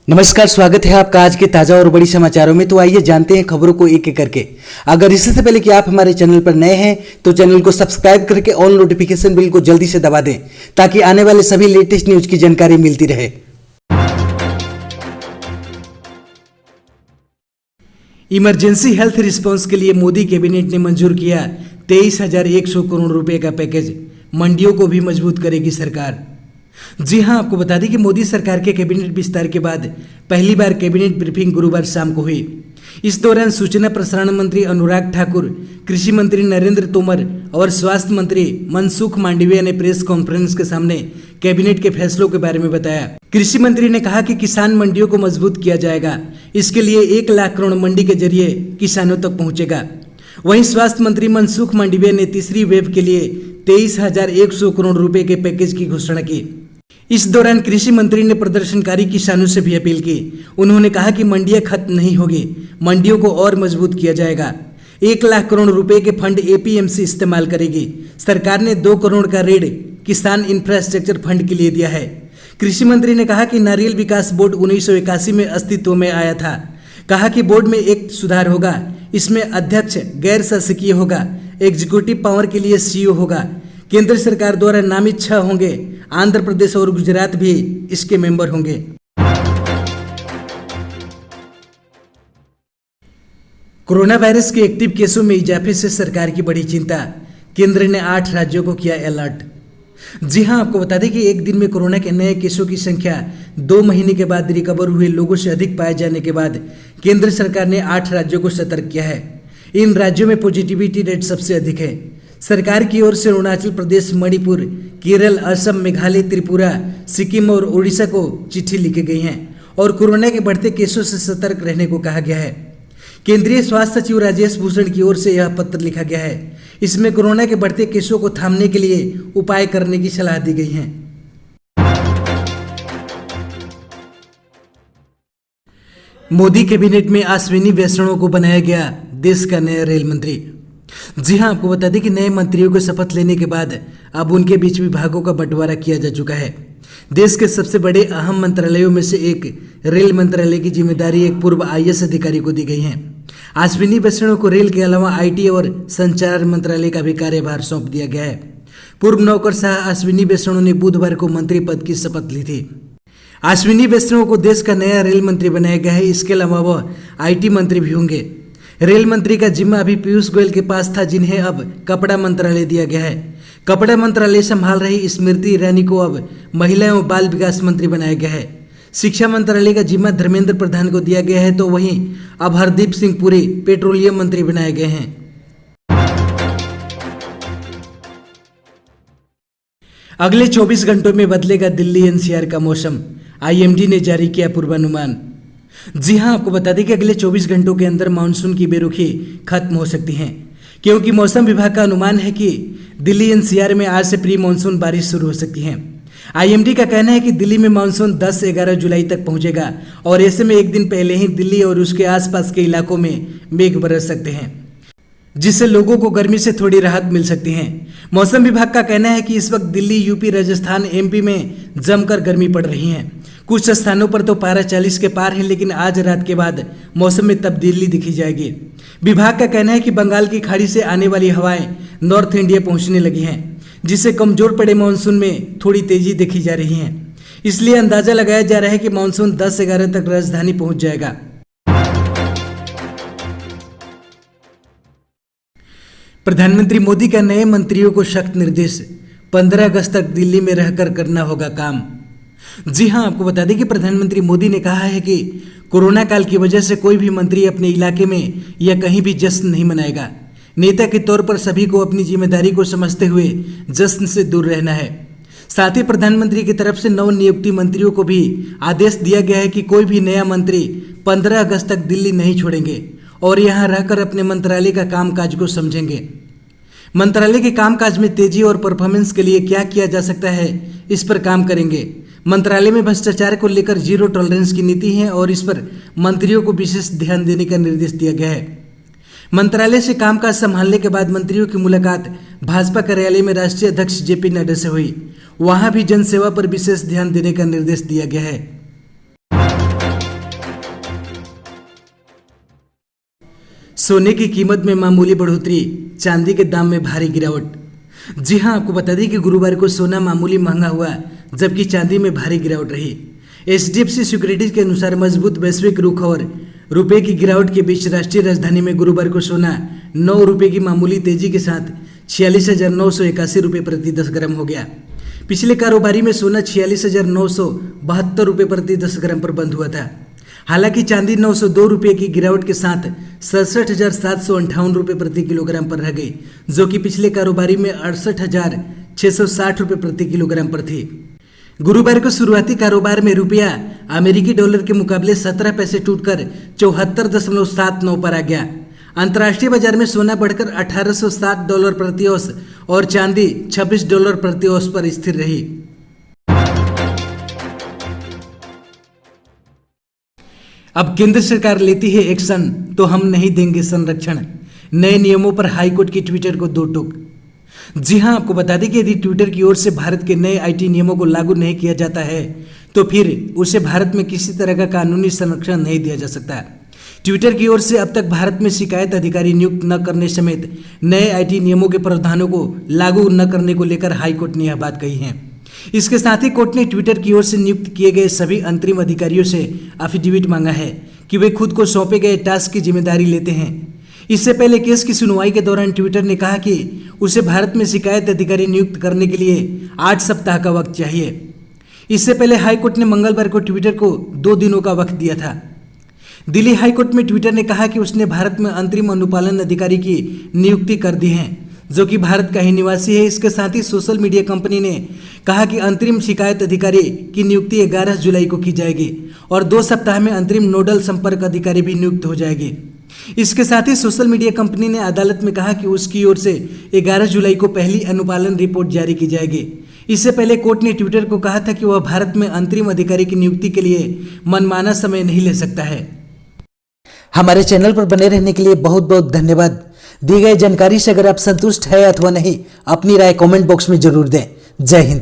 नमस्कार, स्वागत है आपका आज के ताजा और बड़ी समाचारों में। तो आइए जानते हैं खबरों को एक एक करके। अगर इससे पहले कि आप हमारे चैनल पर नए हैं तो चैनल को सब्सक्राइब करके ऑल नोटिफिकेशन बिल को जल्दी से दबा दें ताकि आने वाले सभी लेटेस्ट न्यूज की जानकारी मिलती रहे। इमरजेंसी हेल्थ रिस्पांस के लिए मोदी कैबिनेट ने मंजूर किया 23,100 करोड़ रुपए का पैकेज। मंडियों को भी मजबूत करेगी सरकार। जी हां, आपको बता दें कि मोदी सरकार के कैबिनेट विस्तार के बाद पहली बार कैबिनेट ब्रीफिंग गुरुवार शाम को हुई। इस दौरान सूचना प्रसारण मंत्री अनुराग ठाकुर, कृषि मंत्री नरेंद्र तोमर और स्वास्थ्य मंत्री मनसुख मांडविया ने प्रेस कॉन्फ्रेंस के सामने कैबिनेट के फैसलों के बारे में बताया। कृषि मंत्री ने कहा कि किसान मंडियों को मजबूत किया जाएगा। इसके लिए 1 लाख करोड़ मंडी के जरिए किसानों तक पहुंचेगा। वहीं स्वास्थ्य मंत्री मनसुख मांडविया ने तीसरी वेव के लिए 23,100 करोड़ रुपए के पैकेज की घोषणा की। इस दौरान कृषि मंत्री ने प्रदर्शनकारी किसानों से भी अपील की। उन्होंने कहा कि मंडियां खत्म नहीं होगी, मंडियों को और मजबूत किया जाएगा। 1 लाख करोड़ रुपए के फंड एपीएमसी इस्तेमाल करेगी। सरकार ने 2 करोड़ का ऋण किसान इंफ्रास्ट्रक्चर फंड के लिए दिया है। कृषि मंत्री ने कहा कि नारियल विकास बोर्ड 1981 में अस्तित्व में आया था। कहा कि बोर्ड में एक सुधार होगा, इसमें अध्यक्ष गैर शासकीय होगा, एग्जीक्यूटिव पावर के लिए सीईओ होगा। केंद्र सरकार द्वारा नामित 6 होंगे। आंध्र प्रदेश और गुजरात भी इसके मेंबर होंगे। कोरोना वायरस के एक्टिव केसों में इजाफे से सरकार की बड़ी चिंता। केंद्र ने 8 राज्यों को किया अलर्ट। जी हां, आपको बता दें कि एक दिन में कोरोना के नए केसों की संख्या 2 महीने के बाद रिकवर हुए लोगों से अधिक पाए जाने के बाद केंद्र सरकार ने 8 राज्यों को सतर्क किया है। इन राज्यों में पॉजिटिविटी रेट सबसे अधिक है। सरकार की ओर से अरुणाचल प्रदेश, मणिपुर, केरल, असम, मेघालय, त्रिपुरा, सिक्किम और ओडिशा को चिट्ठी लिखी गई है और कोरोना के बढ़ते केसों से सतर्क रहने को कहा गया है। केंद्रीय स्वास्थ्य सचिव राजेश भूषण की ओर से यह पत्र लिखा गया है। इसमें कोरोना के बढ़ते केसों को थामने के लिए उपाय करने की सलाह दी गई है। मोदी कैबिनेट में अश्विनी वैष्णव को बनाया गया देश का नया रेल मंत्री। जी हां, आपको बता दें कि नए मंत्रियों को शपथ लेने के बाद अब उनके बीच विभागों का बंटवारा किया जा चुका है। देश के सबसे बड़े अहम मंत्रालयों में से एक रेल मंत्रालय की जिम्मेदारी एक पूर्व आईएएस अधिकारी को दी गई है। अश्विनी वैष्णव को रेल के अलावा आईटी और संचार मंत्रालय का भी कार्यभार सौंप दिया गया है। पूर्व नौकरशाह अश्विनी वैष्णव ने बुधवार को मंत्री पद की शपथ ली थी। अश्विनी वैष्णव को देश का नया रेल मंत्री बनाया गया है। इसके अलावा वह आईटी मंत्री भी होंगे। रेल मंत्री का जिम्मा अभी पीयूष गोयल के पास था, जिन्हें अब कपड़ा मंत्रालय दिया गया है। कपड़ा मंत्रालय संभाल रही स्मृति ईरानी को अब महिला एवं बाल विकास मंत्री बनाया गया है। शिक्षा मंत्रालय का जिम्मा धर्मेंद्र प्रधान को दिया गया है, तो वहीं अब हरदीप सिंह पुरी पेट्रोलियम मंत्री बनाए गए हैं। अगले 24 घंटों में बदलेगा दिल्ली एनसीआर का मौसम। आईएमडी ने जारी किया पूर्वानुमान। जी हां, आपको बता दें कि अगले 24 घंटों के अंदर मानसून की बेरुखी खत्म हो सकती है, क्योंकि मौसम विभाग का अनुमान है कि दिल्ली एनसीआर में आज से प्री मानसून बारिश शुरू हो सकती है। आईएमडी का कहना है कि दिल्ली में मानसून 10-11 जुलाई तक पहुंचेगा और ऐसे में एक दिन पहले ही दिल्ली और उसके आसपास के इलाकों में मेघ बरस सकते हैं, जिससे लोगों को गर्मी से थोड़ी राहत मिल सकती है। मौसम विभाग का कहना है कि इस वक्त दिल्ली, यूपी, राजस्थान, एमपी में जमकर गर्मी पड़ रही है। कुछ स्थानों पर तो पारा 40 के पार है, लेकिन आज रात के बाद मौसम में तब्दीली दिखी जाएगी। विभाग का कहना है कि बंगाल की खाड़ी से आने वाली हवाएं नॉर्थ इंडिया पहुंचने लगी हैं, जिससे कमजोर पड़े मानसून में थोड़ी तेजी देखी जा रही है। इसलिए अंदाजा लगाया जा रहा है कि मानसून 10-11 तक राजधानी पहुंच जाएगा। प्रधानमंत्री मोदी का नए मंत्रियों को सख्त निर्देश। 15 अगस्त तक दिल्ली में रहकर करना होगा काम। जी हां, आपको बता दें कि प्रधानमंत्री मोदी ने कहा है कि कोरोना काल की वजह से कोई भी मंत्री अपने इलाके में या कहीं भी जश्न नहीं मनाएगा। नेता के तौर पर सभी को अपनी जिम्मेदारी को समझते हुए जश्न से दूर रहना है। साथ ही प्रधानमंत्री की तरफ से नवनियुक्त मंत्रियों को भी आदेश दिया गया है कि कोई भी नया मंत्री 15 अगस्त तक दिल्ली नहीं छोड़ेंगे और यहाँ रहकर अपने मंत्रालय का कामकाज को समझेंगे। मंत्रालय के कामकाज में तेजी और परफॉर्मेंस के लिए क्या किया जा सकता है, इस पर काम करेंगे। मंत्रालय में भ्रष्टाचार को लेकर 0 टॉलरेंस की नीति है और इस पर मंत्रियों को विशेष ध्यान देने का निर्देश दिया गया है। मंत्रालय से कामकाज संभालने के बाद मंत्रियों की मुलाकात भाजपा कार्यालय में राष्ट्रीय अध्यक्ष जेपी नड्डा से हुई। वहां भी जनसेवा पर विशेष ध्यान देने का निर्देश दिया गया है। सोने की कीमत में मामूली बढ़ोतरी, चांदी के दाम में भारी गिरावट। जी हां, आपको बता दें कि गुरुवार को सोना मामूली महंगा हुआ, जबकि चांदी में भारी गिरावट रही। HDFC सिक्योरिटीज के अनुसार मजबूत वैश्विक रुख और रुपए की गिरावट के बीच राष्ट्रीय राजधानी में गुरुवार को सोना 9 रुपये की मामूली तेजी के साथ 46,981 रुपये प्रति 10 ग्राम हो गया। पिछले कारोबारी में सोना 46,972 रुपये प्रति 10 ग्राम पर बंद हुआ था। हालांकि चांदी 902 रुपये की गिरावट के साथ 67,758 रुपये प्रति किलोग्राम पर रह गई, जो कि पिछले कारोबारी में 68,660 रुपये प्रति किलोग्राम पर थी। गुरुवार को शुरुआती कारोबार में रुपया अमेरिकी डॉलर के मुकाबले 17 पैसे टूटकर 74.79 पर आ गया। अंतर्राष्ट्रीय बाजार में सोना बढ़कर $1807 प्रति औंस और चांदी $26 प्रति औंस पर स्थिर रही। अब केंद्र सरकार लेती है एक्शन तो हम नहीं देंगे संरक्षण। नए नियमों पर हाईकोर्ट की ट्विटर को 2 टूक। जी हां, आपको बता दें कि यदि ट्विटर की ओर से भारत के नए IT नियमों को लागू नहीं किया जाता है तो फिर उसे भारत में किसी तरह का कानूनी संरक्षण नहीं दिया जा सकता। ट्विटर की ओर से अब तक भारत में शिकायत अधिकारी नियुक्त न करने समेत नए IT नियमों के प्रावधानों को लागू न करने को लेकर हाईकोर्ट ने यह बात कही है। इसके साथ ही कोर्ट ने ट्विटर की ओर से नियुक्त किए गए सभी अंतरिम अधिकारियों से एफिडेविट मांगा है कि वे खुद को सौंपे गए टास्क की जिम्मेदारी लेते हैं। इससे पहले केस की सुनवाई के दौरान ट्विटर ने कहा कि उसे भारत में शिकायत अधिकारी नियुक्त करने के लिए 8 सप्ताह का वक्त चाहिए। इससे पहले हाईकोर्ट ने मंगलवार को ट्विटर को 2 दिनों का वक्त दिया था। दिल्ली हाईकोर्ट में ट्विटर ने कहा कि उसने भारत में अंतरिम अनुपालन अधिकारी की नियुक्ति कर दी है, जो कि भारत का ही निवासी है। इसके साथ ही सोशल मीडिया कंपनी ने कहा कि अंतरिम शिकायत अधिकारी की नियुक्ति 11 जुलाई को की जाएगी और 2 सप्ताह में अंतरिम नोडल संपर्क अधिकारी भी नियुक्त हो जाएगी। इसके साथ ही सोशल मीडिया कंपनी ने अदालत में कहा कि उसकी ओर से 11 जुलाई को पहली अनुपालन रिपोर्ट जारी की जाएगी। इससे पहले कोर्ट ने ट्विटर को कहा था कि वह भारत में अंतरिम अधिकारी की नियुक्ति के लिए मनमाना समय नहीं ले सकता है। हमारे चैनल पर बने रहने के लिए बहुत बहुत धन्यवाद। दी गई जानकारी से अगर आप संतुष्ट है अथवा नहीं, अपनी राय कमेंट बॉक्स में जरूर दें। जय हिंद।